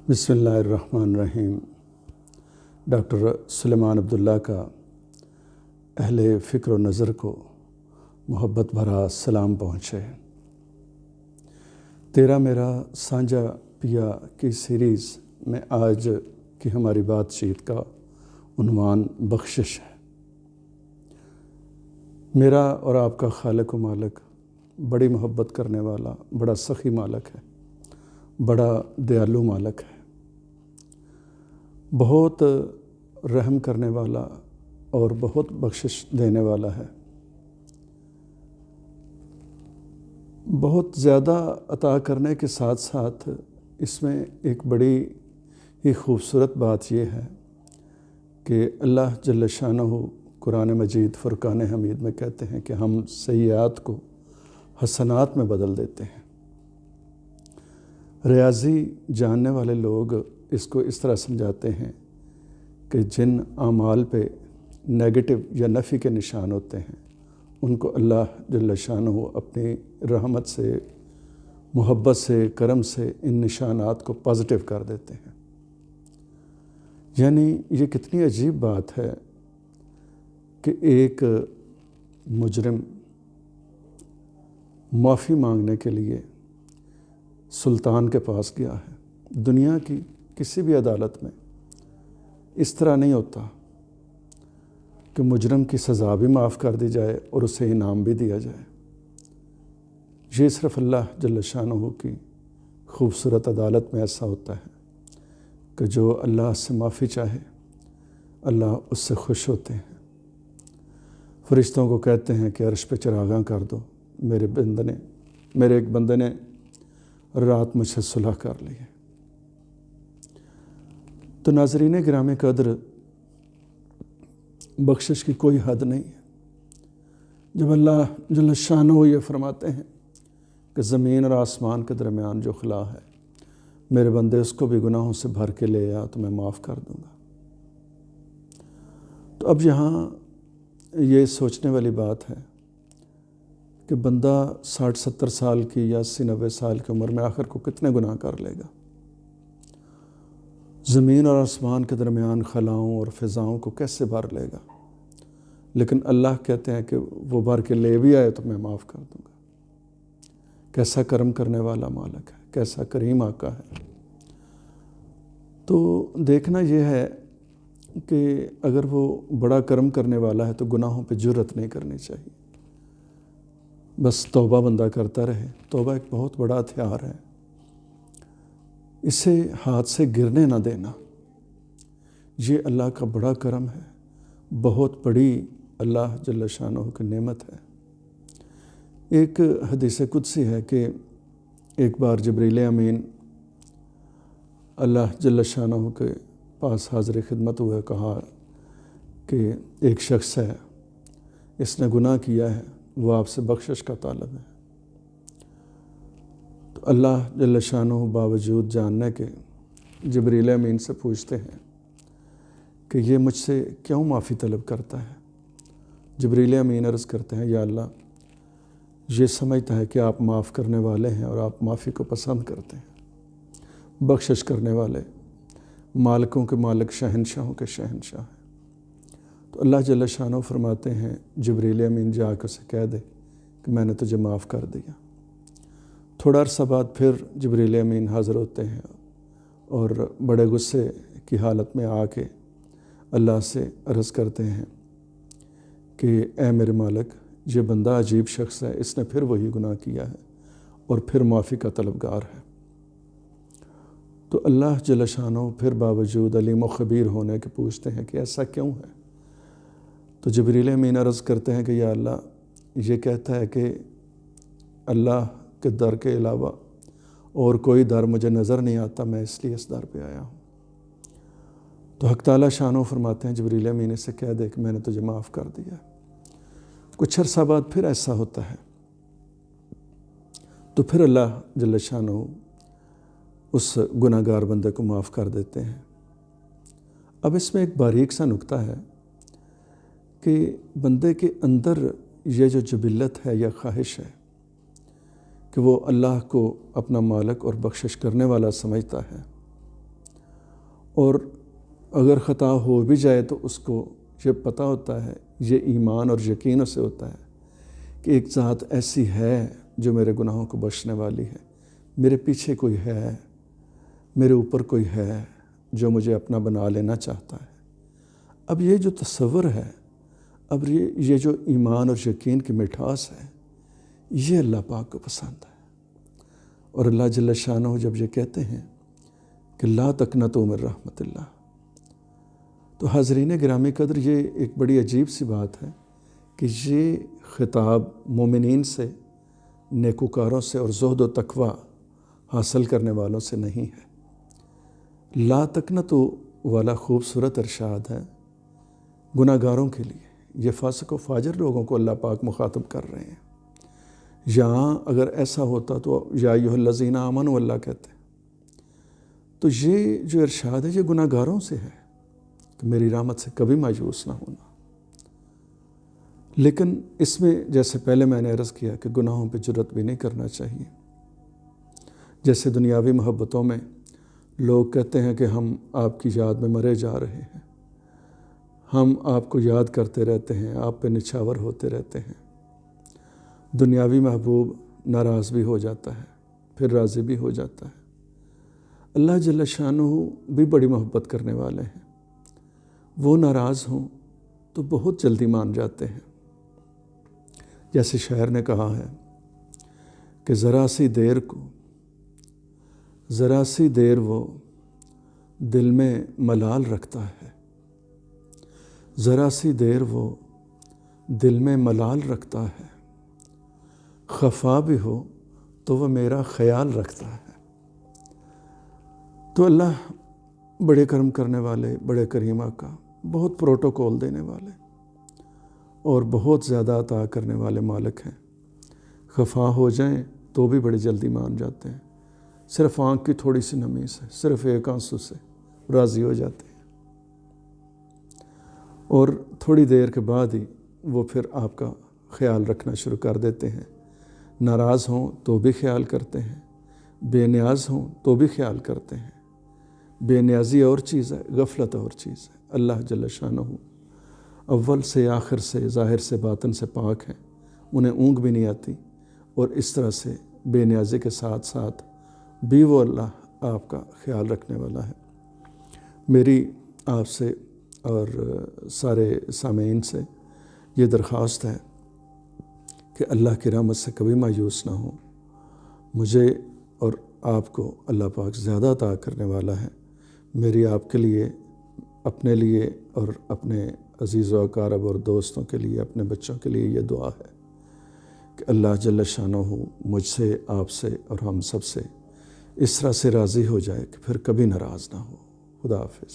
بسم اللہ الرحمن الرحیم۔ ڈاکٹر سلیمان عبداللہ کا اہل فکر و نظر کو محبت بھرا سلام پہنچے۔ تیرا میرا سانجا پیا کی سیریز میں آج کی ہماری بات چیت کا عنوان بخشش ہے۔ میرا اور آپ کا خالق و مالک بڑی محبت کرنے والا، بڑا سخی مالک ہے، بڑا دیالو مالک ہے، بہت رحم کرنے والا اور بہت بخشش دینے والا ہے۔ بہت زیادہ عطا کرنے کے ساتھ ساتھ اس میں ایک بڑی ہی خوبصورت بات یہ ہے کہ اللہ جل شانہ قرآن مجید فرقان حمید میں کہتے ہیں کہ ہم سیئات کو حسنات میں بدل دیتے ہیں۔ ریاضی جاننے والے لوگ اس کو اس طرح سمجھاتے ہیں کہ جن اعمال پہ نیگیٹو یا نفی کے نشان ہوتے ہیں ان کو اللہ جل شانہ اپنی رحمت سے، محبت سے، کرم سے ان نشانات کو پازیٹیو کر دیتے ہیں۔ یعنی یہ کتنی عجیب بات ہے کہ ایک مجرم معافی مانگنے کے لیے سلطان کے پاس گیا ہے۔ دنیا کی کسی بھی عدالت میں اس طرح نہیں ہوتا کہ مجرم کی سزا بھی معاف کر دی جائے اور اسے انعام بھی دیا جائے۔ یہ صرف اللہ جل شانہ کی خوبصورت عدالت میں ایسا ہوتا ہے کہ جو اللہ سے معافی چاہے اللہ اس سے خوش ہوتے ہیں۔ فرشتوں کو کہتے ہیں کہ عرش پہ چراغاں کر دو، میرے ایک بندے نے رات مجھ سے صلح کر لی ہے۔ تو ناظرین گرامی قدر، بخشش کی کوئی حد نہیں ہے۔ جب اللہ جل شانہ یہ فرماتے ہیں کہ زمین اور آسمان کے درمیان جو خلا ہے میرے بندے اس کو بھی گناہوں سے بھر کے لے آ تو میں معاف کر دوں گا۔ تو اب یہاں یہ سوچنے والی بات ہے کہ بندہ 60-70 سال کی یا 80-90 سال کی عمر میں آخر کو کتنے گناہ کر لے گا؟ زمین اور آسمان کے درمیان خلاؤں اور فضاؤں کو کیسے بھر لے گا؟ لیکن اللہ کہتے ہیں کہ وہ بھر کے لے بھی آئے تو میں معاف کر دوں گا۔ کیسا کرم کرنے والا مالک ہے، کیسا کریم آقا ہے۔ تو دیکھنا یہ ہے کہ اگر وہ بڑا کرم کرنے والا ہے تو گناہوں پہ جرأت نہیں کرنی چاہیے، بس توبہ بندہ کرتا رہے۔ توبہ ایک بہت بڑا ہتھیار ہے، اسے ہاتھ سے گرنے نہ دینا۔ یہ اللہ کا بڑا کرم ہے، بہت بڑی اللہ جل شانہ کی نعمت ہے۔ ایک حدیث قدسی ہے کہ ایک بار جبریل امین اللہ جل شانہ کے پاس حاضر خدمت ہوئے، کہا کہ ایک شخص ہے، اس نے گناہ کیا ہے، وہ آپ سے بخشش کا طالب ہے۔ تو اللہ جل شانہ باوجود جاننے کے جبریل امین سے پوچھتے ہیں کہ یہ مجھ سے کیوں معافی طلب کرتا ہے؟ جبریل امین عرض کرتے ہیں، یا اللہ یہ سمجھتا ہے کہ آپ معاف کرنے والے ہیں اور آپ معافی کو پسند کرتے ہیں۔ بخشش کرنے والے، مالکوں کے مالک، شہنشاہوں کے شہنشاہ ہیں۔ تو اللہ جل شانہ فرماتے ہیں جبریل امین جا کے اسے کہہ دے کہ میں نے تجھے معاف کر دیا۔ تھوڑا عرصہ بعد پھر جبریل امین حاضر ہوتے ہیں اور بڑے غصے کی حالت میں آ کے اللہ سے عرض کرتے ہیں کہ اے میرے مالک، یہ بندہ عجیب شخص ہے، اس نے پھر وہی گناہ کیا ہے اور پھر معافی کا طلبگار ہے۔ تو اللہ جل شانہ پھر باوجود علیم و خبیر ہونے کے پوچھتے ہیں کہ ایسا کیوں ہے؟ تو جبریل امین عرض کرتے ہیں کہ یا اللہ یہ کہتا ہے کہ اللہ کے در کے علاوہ اور کوئی در مجھے نظر نہیں آتا، میں اس لیے اس در پہ آیا ہوں۔ تو حق تعالی شانہ فرماتے ہیں جبریل امین سے کہہ دے کہ میں نے تجھے معاف کر دیا۔ کچھ عرصہ بعد پھر ایسا ہوتا ہے تو پھر اللہ جل شانہ اس گناہ گار بندے کو معاف کر دیتے ہیں۔ اب اس میں ایک باریک سا نکتہ ہے کہ بندے کے اندر یہ جو جبلت ہے یا خواہش ہے کہ وہ اللہ کو اپنا مالک اور بخشش کرنے والا سمجھتا ہے، اور اگر خطا ہو بھی جائے تو اس کو یہ پتہ ہوتا ہے، یہ ایمان اور یقین اسے ہوتا ہے کہ ایک ذات ایسی ہے جو میرے گناہوں کو بخشنے والی ہے، میرے پیچھے کوئی ہے، میرے اوپر کوئی ہے جو مجھے اپنا بنا لینا چاہتا ہے۔ اب یہ جو تصور ہے، اب یہ جو ایمان اور یقین کی مٹھاس ہے، یہ اللہ پاک کو پسند ہے۔ اور اللہ جل شانہ جب یہ کہتے ہیں کہ لا تقنطوا من رحمت اللہ، تو حاضرین گرامی قدر یہ ایک بڑی عجیب سی بات ہے کہ یہ خطاب مومنین سے، نیکوکاروں سے اور زہد و تقوی حاصل کرنے والوں سے نہیں ہے۔ لا تقنطوا والا خوبصورت ارشاد ہے گناہ گاروں کے لیے، یہ فاسق و فاجر لوگوں کو اللہ پاک مخاطب کر رہے ہیں۔ یہاں اگر ایسا ہوتا تو یا ایھا الذین آمنوا اللہ کہتے، تو یہ جو ارشاد ہے یہ گناہ گاروں سے ہے کہ میری رحمت سے کبھی مایوس نہ ہونا۔ لیکن اس میں جیسے پہلے میں نے عرض کیا کہ گناہوں پہ جرأت بھی نہیں کرنا چاہیے۔ جیسے دنیاوی محبتوں میں لوگ کہتے ہیں کہ ہم آپ کی یاد میں مرے جا رہے ہیں، ہم آپ کو یاد کرتے رہتے ہیں، آپ پہ نچھاور ہوتے رہتے ہیں۔ دنیاوی محبوب ناراض بھی ہو جاتا ہے، پھر راضی بھی ہو جاتا ہے۔ اللہ جل شانہ بھی بڑی محبت کرنے والے ہیں، وہ ناراض ہوں تو بہت جلدی مان جاتے ہیں۔ جیسے شاعر نے کہا ہے کہ ذرا سی دیر وہ دل میں ملال رکھتا ہے، ذرا سی دیر وہ دل میں ملال رکھتا ہے، خفا بھی ہو تو وہ میرا خیال رکھتا ہے۔ تو اللہ بڑے کرم کرنے والے، بڑے کریم آقا، بہت پروٹوکول دینے والے اور بہت زیادہ عطا کرنے والے مالک ہیں۔ خفا ہو جائیں تو بھی بڑی جلدی مان جاتے ہیں، صرف آنکھ کی تھوڑی سی نمی سے، صرف ایک آنسو سے راضی ہو جاتے ہیں، اور تھوڑی دیر کے بعد ہی وہ پھر آپ کا خیال رکھنا شروع کر دیتے ہیں۔ ناراض ہوں تو بھی خیال کرتے ہیں، بے نیاز ہوں تو بھی خیال کرتے ہیں۔ بے نیازی اور چیز ہے، غفلت اور چیز ہے۔ اللہ جل شانہ اول سے آخر سے، ظاہر سے باطن سے پاک ہیں، انہیں اونگ بھی نہیں آتی، اور اس طرح سے بے نیازی کے ساتھ ساتھ بھی وہ اللہ آپ کا خیال رکھنے والا ہے۔ میری آپ سے اور سارے سامعین سے یہ درخواست ہے کہ اللہ کی رحمت سے کبھی مایوس نہ ہوں۔ مجھے اور آپ کو اللہ پاک زیادہ عطا کرنے والا ہے۔ میری آپ کے لیے، اپنے لیے اور اپنے عزیز و اقارب اور دوستوں کے لیے، اپنے بچوں کے لیے یہ دعا ہے کہ اللہ جل شانہ مجھ سے، آپ سے اور ہم سب سے اس طرح سے راضی ہو جائے کہ پھر کبھی ناراض نہ ہو۔ خدا حافظ۔